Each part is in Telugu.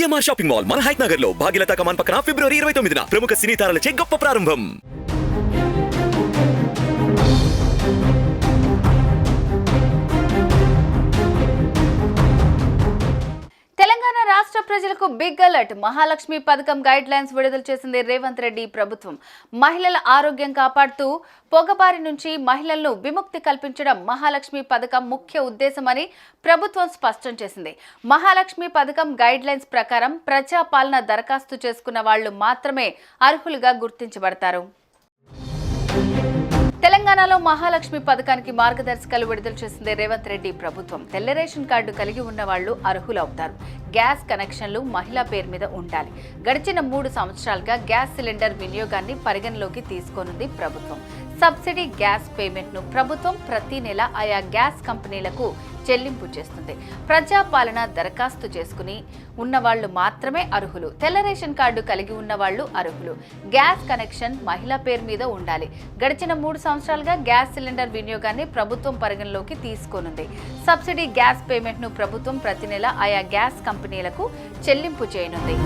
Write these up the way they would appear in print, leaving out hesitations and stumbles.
సిఎంఆర్ షాపింగ్ మాల్ మన హైట్ నగర్ లో భాగ్యలతా కమాన్ పక్కన ఫిబ్రవరి 29న ప్రముఖ సినీ తారలచే గొప్ప ప్రారంభం. తెలంగాణ రాష్ట్ర ప్రజలకు బిగ్ అలర్ట్. మహాలక్ష్మి పథకం గైడ్ లైన్స్ విడుదల చేసింది రేవంత్ రెడ్డి ప్రభుత్వం. మహిళల ఆరోగ్యం కాపాడుతూ పొగబారి నుంచి మహిళలను విముక్తి కల్పించడం మహాలక్ష్మి పథకం ముఖ్య ఉద్దేశమని ప్రభుత్వం స్పష్టం చేసింది. మహాలక్ష్మి పథకం గైడ్ లైన్స్ ప్రకారం ప్రజాపాలన దరఖాస్తు చేసుకున్న వాళ్లు మాత్రమే అర్హులుగా గుర్తించబడతారు. తెలంగాణలో మహాలక్ష్మి పథకానికి మార్గదర్శకాలు విడుదల చేసింది రేవంత్ రెడ్డి ప్రభుత్వం. తెల్ల రేషన్ కార్డు కలిగి ఉన్న వాళ్లు అర్హులవుతారు. గ్యాస్ కనెక్షన్లు మహిళా పేరు మీద ఉండాలి. గడిచిన 3 సంవత్సరాలుగా గ్యాస్ సిలిండర్ వినియోగాన్ని పరిగణలోకి తీసుకోనుంది ప్రభుత్వం. సబ్సిడీ గ్యాస్ పేమెంట్ ను ప్రభుత్వం ప్రతి నెల ఆయా గ్యాస్ కంపెనీలకు చెల్లింపు చేస్తుంది. ప్రజాపాలన దరఖాస్తు చేసుకుని ఉన్నవాళ్లు మాత్రమే అర్హులు. తెల్ల రేషన్ కార్డు కలిగి ఉన్న వాళ్లు అర్హులు. గ్యాస్ కనెక్షన్ మహిళా పేరు మీద ఉండాలి. గడిచిన 3 సంవత్సరాలుగా గ్యాస్ సిలిండర్ వినియోగాన్ని ప్రభుత్వం పరిగణలోకి తీసుకోనుంది. సబ్సిడీ గ్యాస్ పేమెంట్ ను ప్రభుత్వం ప్రతి నెల ఆయా గ్యాస్ కంపెనీలకు చెల్లింపు చేయనుంది.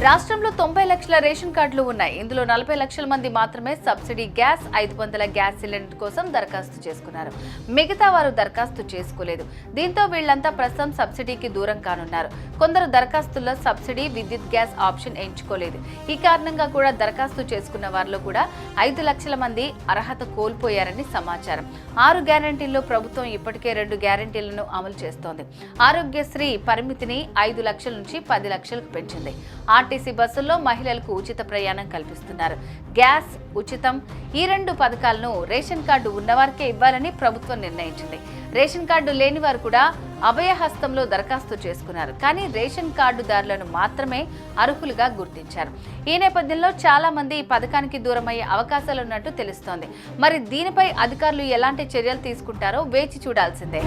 రాష్ట్రంలో 90 లక్షల రేషన్ కార్డులు ఉన్నాయి. ఇందులో 40 లక్షల మంది మాత్రమే సబ్సిడీ గ్యాస్ 500 గ్యాస్ సిలిండర్ కోసం దరఖాస్తు చేసుకున్నారు. మిగతా వారు దరఖాస్తు చేసుకోలేదు. దీంతో వీళ్లంతా ప్రస్తుతం సబ్సిడీకి దూరం కానున్నారు. కొందరు దరఖాస్తుల్లో సబ్సిడీ విద్యుత్ గ్యాస్ ఆప్షన్ ఎంచుకోలేదు. ఈ కారణంగా కూడా దరఖాస్తు చేసుకున్న వారిలో కూడా 5 లక్షల మంది అర్హత కోల్పోయారని సమాచారం. 6 గ్యారంటీల్లో ప్రభుత్వం ఇప్పటికే 2 గ్యారంటీలను అమలు చేస్తోంది. ఆరోగ్యశ్రీ పరిమితిని 5 లక్షల నుంచి 10 లక్షలకు పెంచింది. ఆర్టీసీ బస్సుల్లో మహిళలకు ఉచిత ప్రయాణం కల్పిస్తున్నారు. గ్యాస్ ఉచితం ఈ 2 పథకాలను రేషన్ కార్డు ఉన్నవారికే ఇవ్వాలని ప్రభుత్వం నిర్ణయించింది. రేషన్ కార్డు లేని వారు కూడా అభయహస్తంలో దరఖాస్తు చేసుకున్నారు. కానీ రేషన్ కార్డుదారులను మాత్రమే అర్హులుగా గుర్తించారు. ఈ నేపథ్యంలో చాలా మంది ఈ పథకానికి దూరమయ్యే అవకాశాలున్నట్టు తెలుస్తోంది. మరి దీనిపై అధికారులు ఎలాంటి చర్యలు తీసుకుంటారో వేచి చూడాల్సిందే.